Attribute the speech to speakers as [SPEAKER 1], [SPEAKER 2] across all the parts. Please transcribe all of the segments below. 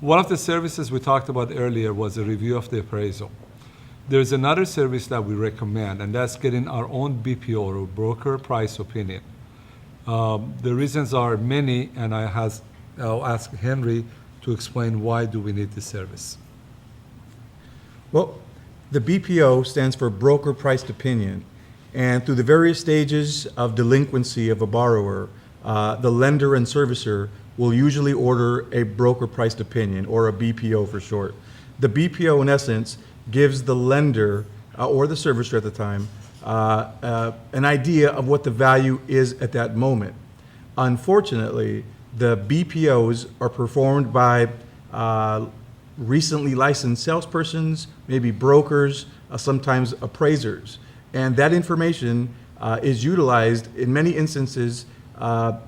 [SPEAKER 1] One of the services we talked about earlier was a review of the appraisal. There's another service that we recommend, and that's getting our own BPO, or broker price opinion. The reasons are many, and I'll ask Henry to explain why do we need this service.
[SPEAKER 2] Well, the BPO stands for broker priced opinion, and through the various stages of delinquency of a borrower, the lender and servicer will usually order a broker priced opinion, or a BPO for short. The BPO, in essence, gives the lender or the servicer at the time an idea of what the value is at that moment. Unfortunately, the BPOs are performed by recently licensed salespersons, maybe brokers, sometimes appraisers. And that information is utilized in many instances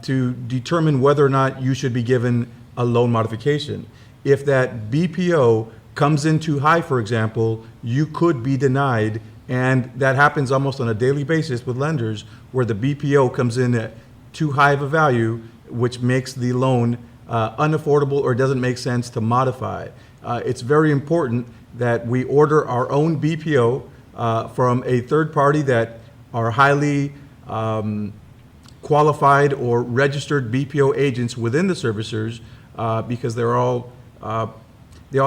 [SPEAKER 2] to determine whether or not you should be given a loan modification. If that BPO comes in too high, for example, you could be denied, and that happens almost on a daily basis with lenders, where the BPO comes in at too high of a value, which makes the loan unaffordable or doesn't make sense to modify. It's very important that we order our own BPO from a third party that are highly qualified or registered BPO agents within the servicers, because they all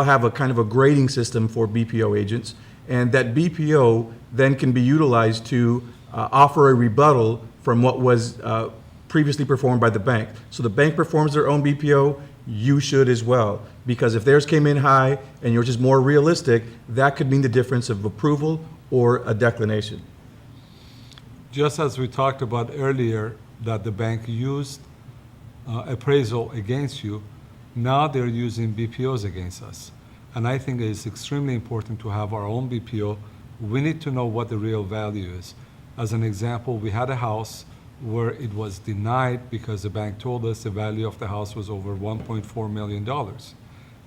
[SPEAKER 2] have a kind of a grading system for BPO agents, and that BPO then can be utilized to offer a rebuttal from what was previously performed by the bank. So the bank performs their own BPO, you should as well, because if theirs came in high and yours is more realistic, that could mean the difference of approval or a declination.
[SPEAKER 1] Just as we talked about earlier, that the bank used appraisal against you, now they're using BPOs against us. And I think it's extremely important to have our own BPO. We need to know what the real value is. As an example, we had a house where it was denied because the bank told us the value of the house was over $1.4 million.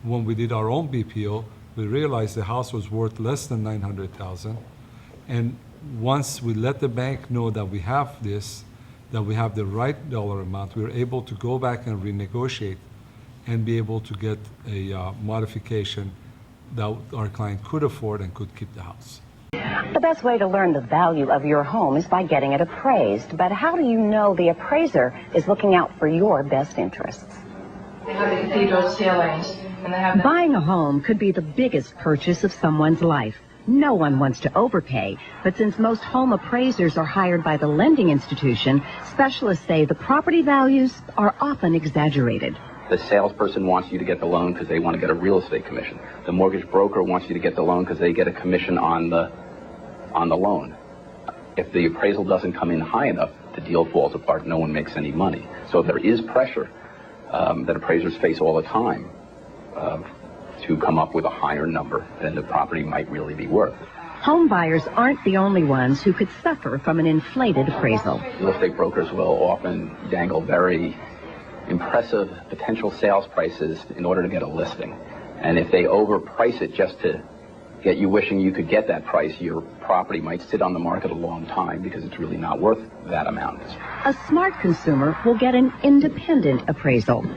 [SPEAKER 1] When we did our own BPO, we realized the house was worth less than $900,000. And once we let the bank know that we have this, that we have the right dollar amount, we were able to go back and renegotiate and be able to get a modification that our client could afford and could keep the house.
[SPEAKER 3] The best way to learn the value of your home is by getting it appraised. But how do you know the appraiser is looking out for your best interests?
[SPEAKER 4] They have the cathedral ceilings, and they have...
[SPEAKER 3] Buying a home could be the biggest purchase of someone's life. No one wants to overpay, but since most home appraisers are hired by the lending institution, specialists say the property values are often exaggerated.
[SPEAKER 5] The salesperson wants you to get the loan because they want to get a real estate commission. The mortgage broker wants you to get the loan because they get a commission on the loan. If the appraisal doesn't come in high enough, the deal falls apart. No one makes any money. So there is pressure that appraisers face all the time to come up with a higher number than the property might really be worth.
[SPEAKER 3] Home buyers aren't the only ones who could suffer from an inflated appraisal.
[SPEAKER 5] Real estate brokers will often dangle very impressive potential sales prices in order to get a listing. And if they overprice it just to get you wishing you could get that price, your property might sit on the market a long time because it's really not worth that amount.
[SPEAKER 3] A smart consumer will get an independent appraisal.